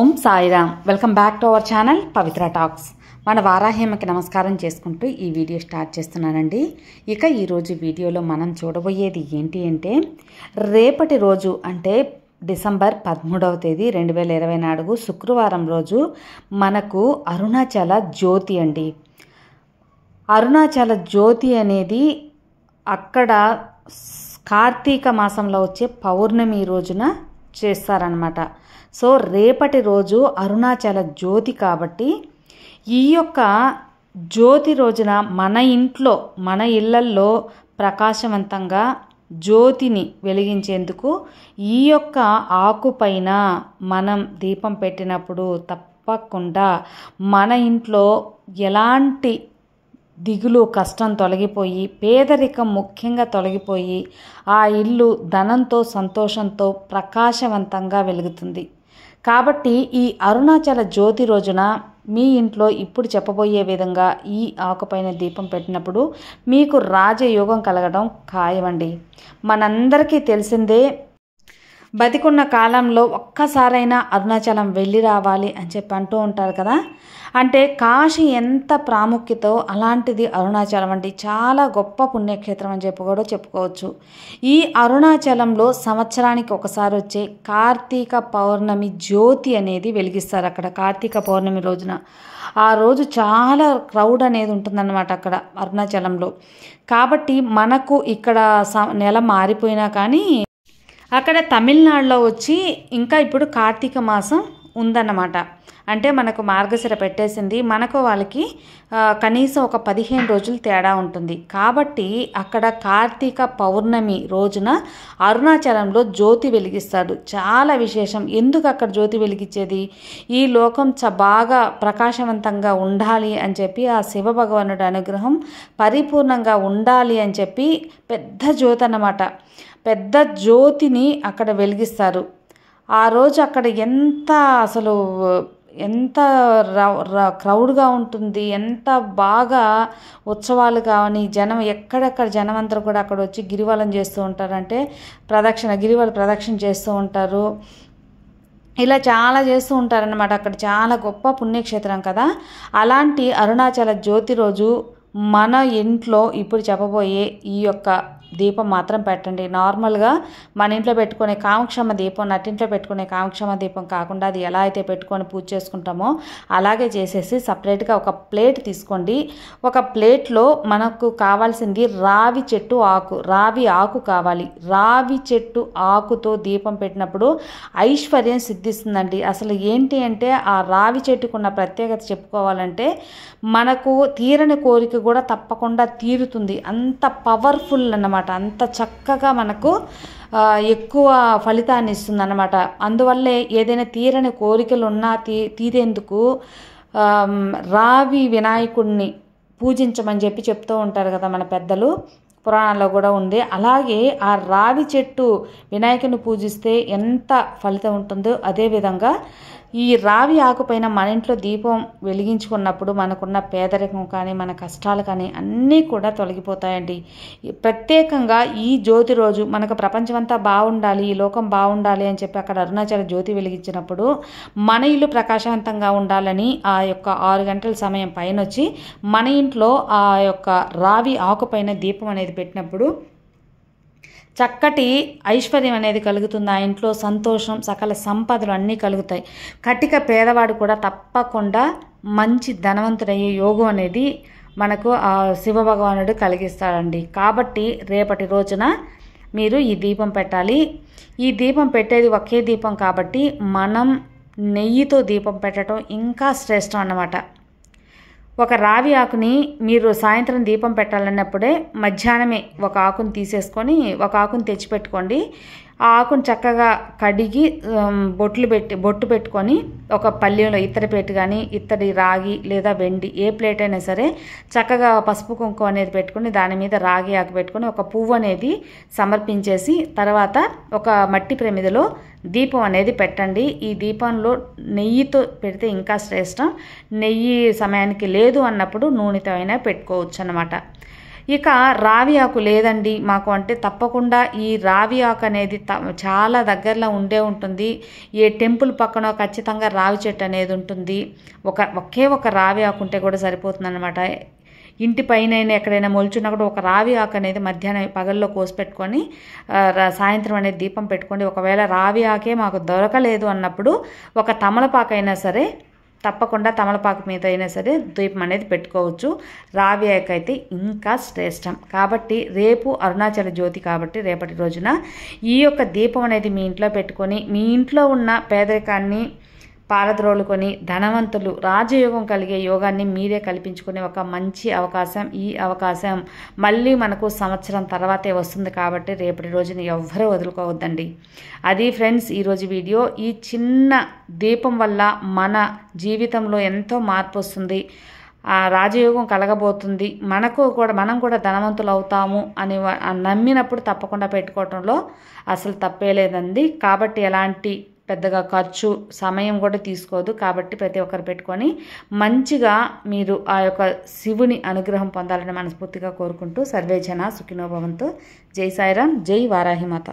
Om Sairam. Welcome back to our channel Pavitra talks. మన వారాహేమకి నమస్కారం చేసుకుంటూ ఈ వీడియో స్టార్ట్ చేస్తున్నానండి. ఇక ఈరోజు వీడియోలో మనం చూడబోయేది ఏంటి అంటే, రేపటి రోజు అంటే డిసెంబర్ 13వ తేదీ 2024 శుక్రవారం రోజు మనకు అరుణాచల జ్యోతి అండి. అరుణాచల జ్యోతి అనేది అక్కడ కార్తీక మాసంలో వచ్చే పౌర్ణమి రోజున చేస్తారనమాట. సో రేపటి రోజు అరుణాచల జ్యోతి కాబట్టి ఈ యొక్క జ్యోతి రోజున మన ఇంట్లో మన ఇళ్లల్లో ప్రకాశవంతంగా జ్యోతిని వెలిగించేందుకు ఈ యొక్క ఆకు పైన మనం దీపం పెట్టినప్పుడు తప్పకుండా మన ఇంట్లో ఎలాంటి దిగులు కష్టం తొలగిపోయి, పేదరికం ముఖ్యంగా తొలగిపోయి, ఆ ఇల్లు ధనంతో సంతోషంతో ప్రకాశవంతంగా వెలుగుతుంది. కాబట్టి ఈ అరుణాచల జ్యోతి రోజున మీ ఇంట్లో ఇప్పుడు చెప్పబోయే విధంగా ఈ ఆకుపైన దీపం పెట్టినప్పుడు మీకు రాజయోగం కలగడం ఖాయమండి. మనందరికీ తెలిసిందే, బతికున్న కాలంలో ఒక్కసారైనా అరుణాచలం వెళ్ళి రావాలి అని చెప్పి అంటూ ఉంటారు కదా. అంటే కాశీ ఎంత ప్రాముఖ్యతో అలాంటిది అరుణాచలం అండి. చాలా గొప్ప పుణ్యక్షేత్రం అని చెప్పి కూడా చెప్పుకోవచ్చు. ఈ అరుణాచలంలో సంవత్సరానికి ఒకసారి వచ్చే కార్తీక పౌర్ణమి జ్యోతి అనేది వెలిగిస్తారు అక్కడ. కార్తీక పౌర్ణమి రోజున ఆ రోజు చాలా క్రౌడ్ అనేది ఉంటుందన్నమాట అక్కడ అరుణాచలంలో. కాబట్టి మనకు ఇక్కడ నెల మారిపోయినా కానీ అక్కడ తమిళనాడులో వచ్చి ఇంకా ఇప్పుడు కార్తీక మాసం ఉందన్నమాట. అంటే మనకు మార్గశిర పెట్టేసింది, మనకు వాళ్ళకి కనీసం ఒక 15 రోజులు తేడా ఉంటుంది. కాబట్టి అక్కడ కార్తీక పౌర్ణమి రోజున అరుణాచలంలో జ్యోతి వెలిగిస్తాడు. చాలా విశేషం. ఎందుకు అక్కడ జ్యోతి వెలిగించేది? ఈ లోకం బాగా ప్రకాశవంతంగా ఉండాలి అని చెప్పి, ఆ శివ భగవానుడి అనుగ్రహం పరిపూర్ణంగా ఉండాలి అని చెప్పి పెద్ద జ్యోతి అన్నమాట. పెద్ద జ్యోతిని అక్కడ వెలిగిస్తారు. ఆ రోజు అక్కడ ఎంత క్రౌడ్గా ఉంటుంది, ఎంత బాగా ఉత్సవాలు కానీ జనం ఎక్కడెక్కడ జనం అందరూ కూడా అక్కడ వచ్చి గిరివలం చేస్తూ ఉంటారు. అంటే గిరివల ప్రదక్షిణ చేస్తూ ఉంటారు. ఇలా చాలా చేస్తూ ఉంటారన్నమాట. అక్కడ చాలా గొప్ప పుణ్యక్షేత్రం కదా. అలాంటి అరుణాచల జ్యోతి రోజు మన ఇంట్లో ఇప్పుడు చెప్పబోయే ఈ యొక్క దీపం మాత్రం పెట్టండి. నార్మల్గా మన ఇంట్లో పెట్టుకునే కామక్షమ దీపం, నట్టింట్లో పెట్టుకునే కామక్షమ దీపం కాకుండా అది ఎలా అయితే పెట్టుకొని పూజ చేసుకుంటామో అలాగే చేసేసి సపరేట్గా ఒక ప్లేట్ తీసుకోండి. ఒక ప్లేట్లో మనకు కావాల్సింది రావి చెట్టు ఆకు, రావి ఆకు కావాలి. రావి చెట్టు ఆకుతో దీపం పెట్టినప్పుడు ఐశ్వర్యం సిద్ధిస్తుందండి. అసలు ఏంటి అంటే, ఆ రావి చెట్టుకున్న ప్రత్యేకత చెప్పుకోవాలంటే మనకు తీరని కోరిక కూడా తప్పకుండా తీరుతుంది. అంత పవర్ఫుల్ అన్నమాట. అంత చక్కగా మనకు ఎక్కువ ఫలితాన్ని ఇస్తుంది అన్నమాట. అందువల్లే ఏదైనా తీరని కోరికలు ఉన్నా తీరేందుకు రావి వినాయకుడిని పూజించమని చెప్పి చెప్తూ ఉంటారు కదా మన పెద్దలు. పురాణాల్లో కూడా ఉంది. అలాగే ఆ రావి చెట్టు వినాయకుని పూజిస్తే ఎంత ఫలితం ఉంటుందో అదేవిధంగా ఈ రావి ఆకుపైన మన ఇంట్లో దీపం వెలిగించుకున్నప్పుడు మనకున్న పేదరికం కానీ మన కష్టాలు కానీ అన్నీ కూడా తొలగిపోతాయండి. ప్రత్యేకంగా ఈ జ్యోతి రోజు మనకు ప్రపంచమంతా బాగుండాలి, ఈ లోకం బాగుండాలి అని చెప్పి అక్కడ అరుణాచల జ్యోతి వెలిగించినప్పుడు మన ఇల్లు ప్రకాశవంతంగా ఉండాలని ఆ యొక్క 6 గంటల సమయం పైన వచ్చి మన ఇంట్లో ఆ యొక్క రావి ఆకుపైన దీపం అనేది పెట్టినప్పుడు చక్కటి ఐశ్వర్యం అనేది కలుగుతుంది. ఆ ఇంట్లో సంతోషం, సకల సంపదలు అన్నీ కలుగుతాయి. కటిక పేదవాడు కూడా తప్పకుండా మంచి ధనవంతుడయ్యే యోగం అనేది మనకు ఆ శివ భగవానుడు కలిగిస్తాడండి. కాబట్టి రేపటి రోజున మీరు ఈ దీపం పెట్టాలి. ఈ దీపం పెట్టేది ఒకే దీపం కాబట్టి మనం నెయ్యితో దీపం పెట్టడం ఇంకా శ్రేష్టం అన్నమాట. ఒక రావి ఆకుని మీరు సాయంత్రం దీపం పెట్టాలన్నప్పుడే మధ్యాహ్నమే ఒక ఆకుని తీసేసుకొని ఒక ఆకుని తెచ్చిపెట్టుకోండి. ఆ ఆకుని చక్కగా కడిగి బొట్టు పెట్టుకొని ఒక పళ్ళెంలో ఇత్తడి ప్లేట్ కానీ ఇత్తడి రాగి లేదా వెండి ఏ ప్లేట్ అయినా సరే చక్కగా పసుపు కుంకుమ అనేది పెట్టుకొని దాని మీద రాగి ఆకు పెట్టుకొని ఒక పువ్వు అనేది సమర్పించేసి తర్వాత ఒక మట్టి ప్రమిదలో దీపం అనేది పెట్టండి. ఈ దీపంలో నెయ్యితో పెడితే ఇంకా శ్రేష్టం. నెయ్యి సమయానికి లేదు అన్నప్పుడు నూనెతో అయినా పెట్టుకోవచ్చు అన్నమాట. ఇక రావి ఆకు లేదండి మాకు అంటే తప్పకుండా ఈ రావి ఆకు అనేది చాలా దగ్గరలో ఉండే ఉంటుంది. ఏ టెంపుల్ పక్కన ఖచ్చితంగా రావి చెట్టు అనేది ఉంటుంది. ఒకే ఒక రావి ఆకు ఉంటే కూడా సరిపోతుంది అనమాట. ఇంటి పైన ఎక్కడైనా మొలుచున్నా కూడా ఒక రావి ఆకు అనేది మధ్యాహ్నం పగల్లో కోసి పెట్టుకొని సాయంత్రం అనేది దీపం పెట్టుకోండి. ఒకవేళ రావి ఆకే మాకు దొరకలేదు అన్నప్పుడు ఒక తమలపాకు అయినా సరే, తప్పకుండా తమలపాకు మీద అయినా సరే దీపం అనేది పెట్టుకోవచ్చు. రావి ఆకు అయితే ఇంకా శ్రేష్టం. కాబట్టి రేపు అరుణాచల జ్యోతి కాబట్టి రేపటి రోజున ఈ యొక్క దీపం అనేది మీ ఇంట్లో పెట్టుకొని మీ ఇంట్లో ఉన్న పేదరికాన్ని పారద్రోలుకొని ధనవంతులు రాజయోగం కలిగే యోగాన్ని మీరే కల్పించుకునే ఒక మంచి అవకాశం. ఈ అవకాశం మళ్ళీ మనకు సంవత్సరం తర్వాతే వస్తుంది కాబట్టి రేపటి రోజున ఎవ్వరూ వదులుకోవద్దండి. అది ఫ్రెండ్స్ ఈరోజు వీడియో. ఈ చిన్న దీపం వల్ల మన జీవితంలో ఎంతో మార్పు వస్తుంది, రాజయోగం కలగబోతుంది, మనం కూడా ధనవంతులు అవుతాము అని నమ్మినప్పుడు తప్పకుండా పెట్టుకోవటంలో అసలు తప్పే లేదండి. కాబట్టి ఎలాంటి పెద్దగా ఖర్చు సమయం కూడా తీసుకోదు. కాబట్టి ప్రతి ఒక్కరు పెట్టుకొని మంచిగా మీరు ఆ యొక్క శివుని అనుగ్రహం పొందాలని మనస్ఫూర్తిగా కోరుకుంటూ సర్వే జన సుఖినో భవంతు. జై సాయిరాం, జై వారాహిమాత.